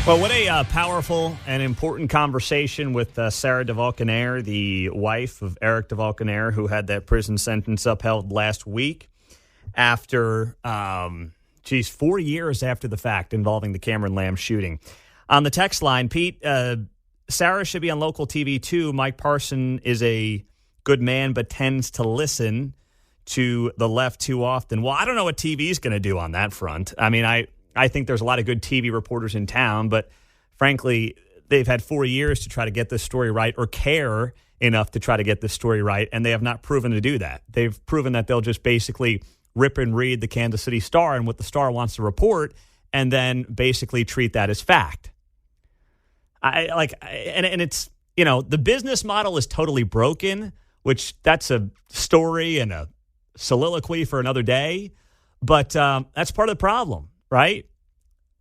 Well, what a powerful and important conversation with Sarah DeValkenaere, the wife of Eric DeValkenaere, who had that prison sentence upheld last week after, 4 years after the fact involving the Cameron Lamb shooting. On the text line, Pete, Sarah should be on local TV too. Mike Parson is a good man but tends to listen to the left too often. Well, I don't know what TV is going to do on that front. I mean, I think there's a lot of good TV reporters in town, but frankly, they've had 4 years to try to get this story right or care enough to try to get this story right, and they have not proven to do that. They've proven that they'll just basically rip and read the Kansas City Star and what the Star wants to report and then basically treat that as fact. And it's, the business model is totally broken, which that's a story and a soliloquy for another day, but that's part of the problem. Right?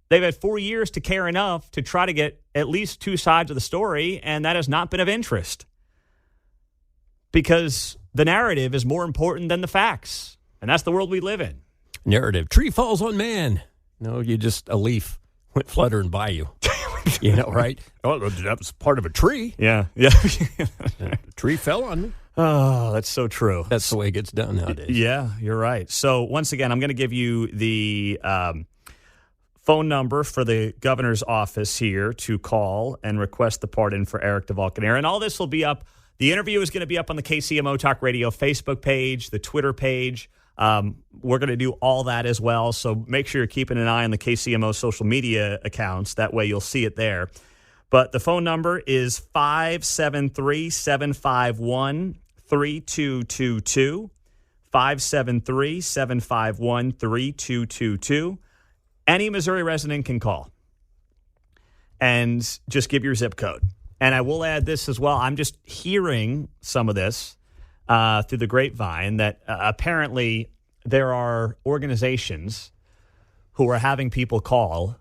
They've had 4 years to care enough to try to get at least two sides of the story, and that has not been of interest because the narrative is more important than the facts, and that's the world we live in. Narrative. Tree falls on man. No, a leaf went fluttering by you. Right? Oh, that was part of a tree. Yeah. The tree fell on me. Oh, that's so true. That's the way it gets done nowadays. Yeah, you're right. So once again, I'm going to give you the phone number for the governor's office here to call and request the pardon for Eric DeValkenaere. And all this will be up. The interview is going to be up on the KCMO Talk Radio Facebook page, the Twitter page. We're going to do all that as well. So make sure you're keeping an eye on the KCMO social media accounts. That way you'll see it there. But the phone number is 573-751-3222. 573-751-3222. Any Missouri resident can call and just give your zip code. And I will add this as well. I'm just hearing some of this through the grapevine that apparently there are organizations who are having people call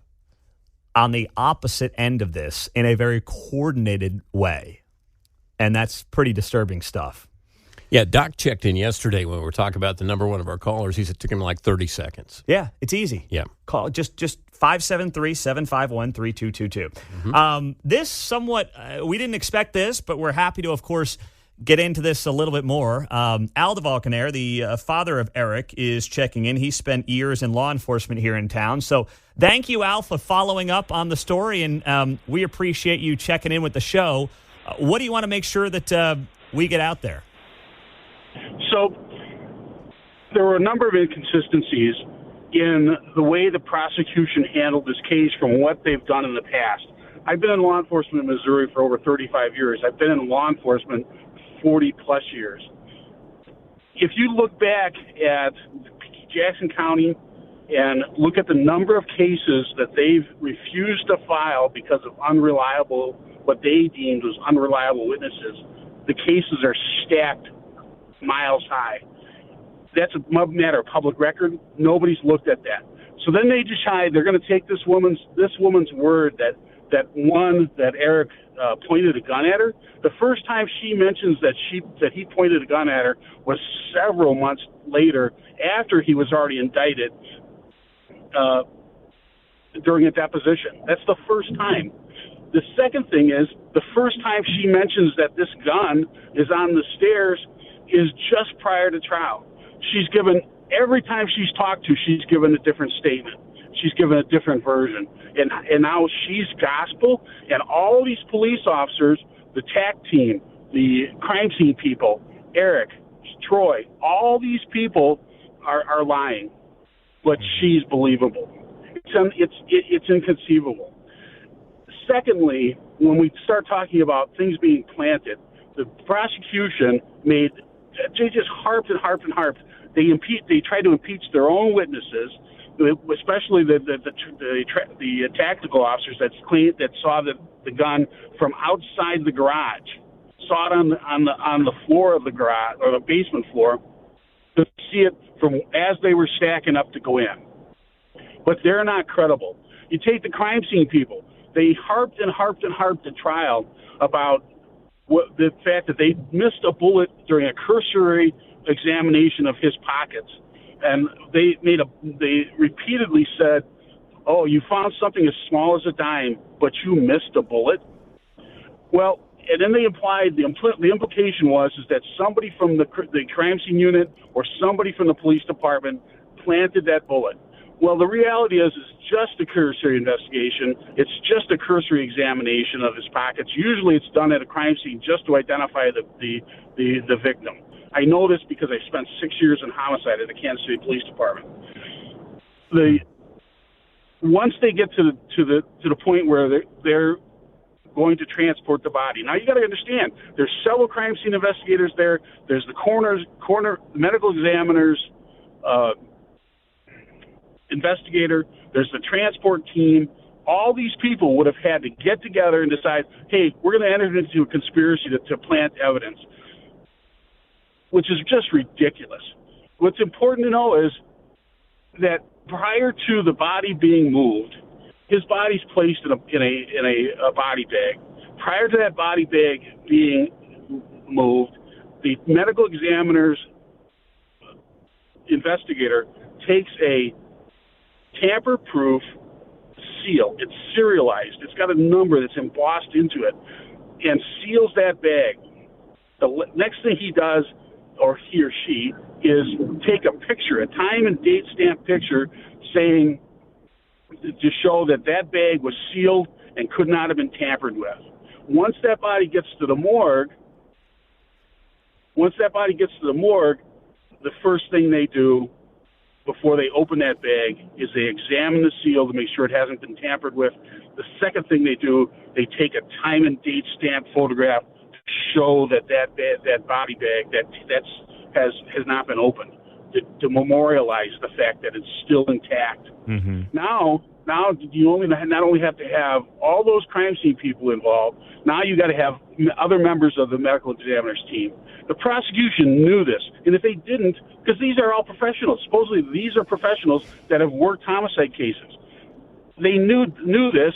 on the opposite end of this in a very coordinated way. And that's pretty disturbing stuff. Yeah, Doc checked in yesterday when we were talking about the number one of our callers. He said it took him like 30 seconds. Yeah, it's easy. Yeah. Call just 573-751-3222. Mm-hmm. This somewhat, we didn't expect this, but we're happy to, of course, get into this a little bit more. Al DeValkenaere, the father of Eric, is checking in. He spent years in law enforcement here in town. So thank you, Al, for following up on the story, and we appreciate you checking in with the show. What do you want to make sure that we get out there? So there were a number of inconsistencies in the way the prosecution handled this case from what they've done in the past. I've been in law enforcement in Missouri for over 35 years. I've been in law enforcement 40-plus years. If you look back at Jackson County and look at the number of cases that they've refused to file because of what they deemed was unreliable witnesses, the cases are stacked miles high. That's a matter of public record. Nobody's looked at that. So then they decide they're going to take this woman's word that Eric pointed a gun at her. The first time she mentions that he pointed a gun at her was several months later, after he was already indicted, during a deposition. That's the first time. The second thing is, the first time she mentions that this gun is on the stairs is just prior to trial. Every time she's talked to, she's given a different statement. She's given a different version. And now she's gospel, and all these police officers, the TAC team, the crime scene people, Eric, Troy, all these people are lying, but she's believable. It's inconceivable. Secondly, when we start talking about things being planted, the prosecution they just harped and harped and harped. They tried to impeach their own witnesses, especially the tactical officers that saw the gun from outside the garage, saw it on the floor of the garage or the basement floor, to see it from as they were stacking up to go in. But they're not credible. You take the crime scene people; they harped and harped and harped at trial about the fact that they missed a bullet during a cursory examination of his pockets, and they repeatedly said oh, you found something as small as a dime, but you missed a bullet. Well, and then they implied, the implication was is that somebody from the crime scene unit or somebody from the police department planted that bullet. Well, the reality is it's just a cursory investigation. It's just a cursory examination of his pockets. Usually it's done at a crime scene just to identify the victim. I know this because I spent 6 years in homicide at the Kansas City Police Department. Once they get to the point where they're going to transport the body. Now you got to understand, there's several crime scene investigators there. There's the coroner medical examiners, investigator. There's the transport team. All these people would have had to get together and decide, hey, we're going to enter into a conspiracy to plant evidence, which is just ridiculous. What's important to know is that prior to the body being moved, his body's placed in a body bag. Prior to that body bag being moved, the medical examiner's investigator takes a tamper-proof seal. It's serialized. It's got a number that's embossed into it and seals that bag. The next thing he does, or he or she, is take a picture, a time and date stamp picture saying, to show that bag was sealed and could not have been tampered with. Once that body gets to the morgue, the first thing they do before they open that bag is they examine the seal to make sure it hasn't been tampered with. The second thing they do, they take a time and date stamp photograph to show that body bag has not been opened, to memorialize the fact that it's still intact. Mm-hmm. Now you not only have to have all those crime scene people involved, now you got to have other members of the medical examiner's team. The prosecution knew this, and if they didn't, because these are all professionals, supposedly these are professionals that have worked homicide cases. They knew this,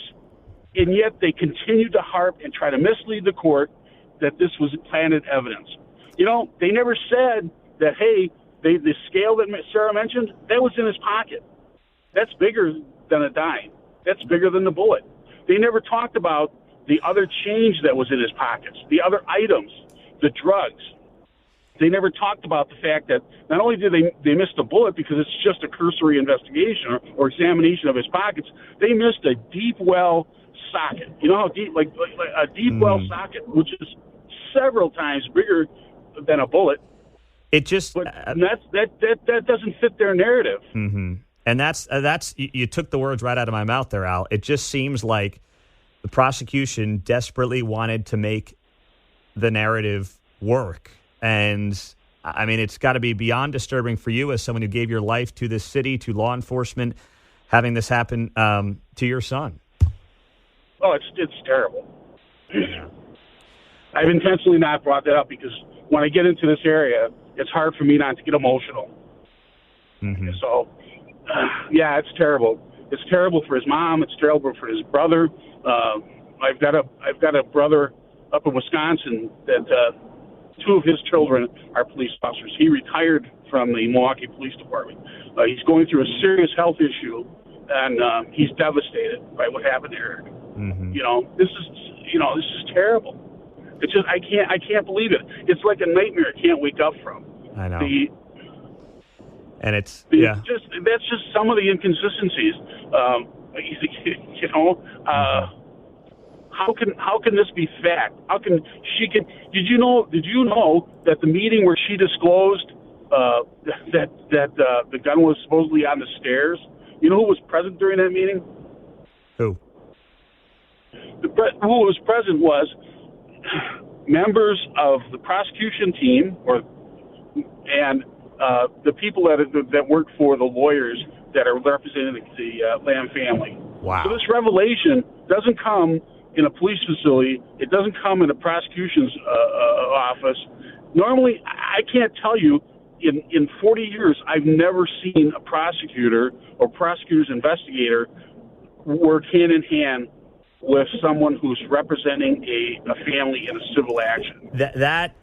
and yet they continued to harp and try to mislead the court that this was planted evidence. You know, they never said that, hey, the scale that Sarah mentioned, that was in his pocket. That's bigger than a dime. That's bigger than the bullet. They never talked about the other change that was in his pockets, the other items, the drugs. They never talked about the fact that not only did they miss the bullet because it's just a cursory investigation or examination of his pockets, they missed a deep well socket. You know how deep, like a deep well socket, which is several times bigger than a bullet. It just that doesn't fit their narrative. Mm-hmm. And that's you took the words right out of my mouth there, Al. It just seems like the prosecution desperately wanted to make the narrative work. And, I mean, it's got to be beyond disturbing for you as someone who gave your life to this city, to law enforcement, having this happen to your son. Oh, it's terrible. I've intentionally not brought that up because when I get into this area, it's hard for me not to get emotional. Mm-hmm. So, yeah, it's terrible. It's terrible for his mom. It's terrible for his brother. I've got a brother up in Wisconsin that two of his children are police officers. He retired from the Milwaukee Police Department. He's going through a serious health issue, and he's devastated by what happened there. Mm-hmm. This is terrible. It's just I can't believe it. It's like a nightmare I can't wake up from. I know. And that's just some of the inconsistencies. How can this be fact? Did you know that the meeting where she disclosed that the gun was supposedly on the stairs? You know who was present during that meeting? Who? Who was present was members of the prosecution team and the people that work for the lawyers that are representing the Lamb family. Wow. So this revelation doesn't come in a police facility. It doesn't come in a prosecution's office. Normally, I can't tell you, in 40 years, I've never seen a prosecutor or prosecutor's investigator work hand in hand with someone who's representing a family in a civil action.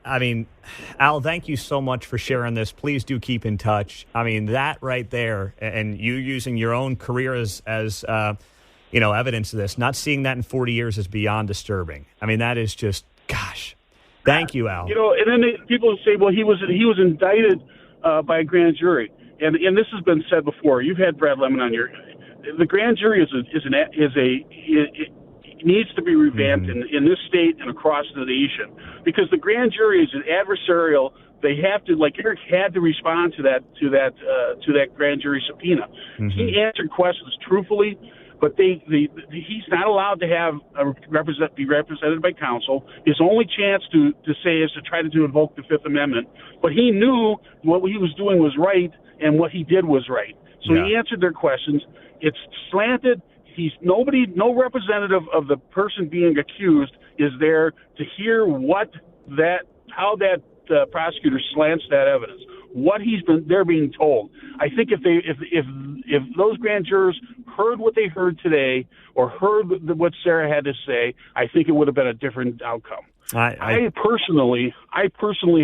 I mean, Al, thank you so much for sharing this. Please do keep in touch. I mean, that right there, and you using your own career as evidence of this, not seeing that in 40 years is beyond disturbing. I mean, that is just, gosh. Thank you, Al. And then people say, well, he was indicted by a grand jury, and this has been said before. You've had Brad Lemon on the grand jury it needs to be revamped in this state and across the nation, because the grand jury is an adversarial. They have to, like Eric had to respond to that grand jury subpoena. He answered questions truthfully, but he's not allowed to have be represented by counsel. His only chance to say is to try to invoke the Fifth Amendment. But he knew what he was doing was right, and what he did was right. So he answered their questions. It's slanted. No representative of the person being accused is there to hear how that prosecutor slants that evidence. What they're being told. I think if those grand jurors heard what they heard today, or heard what Sarah had to say, I think it would have been a different outcome. I personally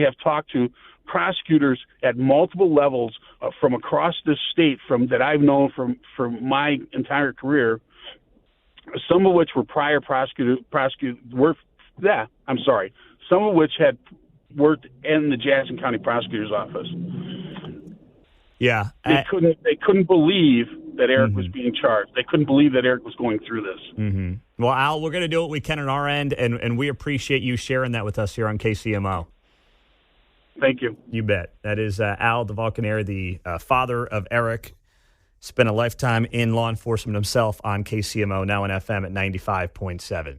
have talked to prosecutors at multiple levels from across this state, that I've known from my entire career, some of which were prior some of which had worked in the Jackson County Prosecutor's Office. Yeah, they couldn't believe that Eric was being charged. They couldn't believe that Eric was going through this. Well, Al, we're going to do what we can on our end, and we appreciate you sharing that with us here on KCMO. Thank you. You bet. That is Al DeValkenaere, the father of Eric. Spent a lifetime in law enforcement himself on KCMO, now on FM at 95.7.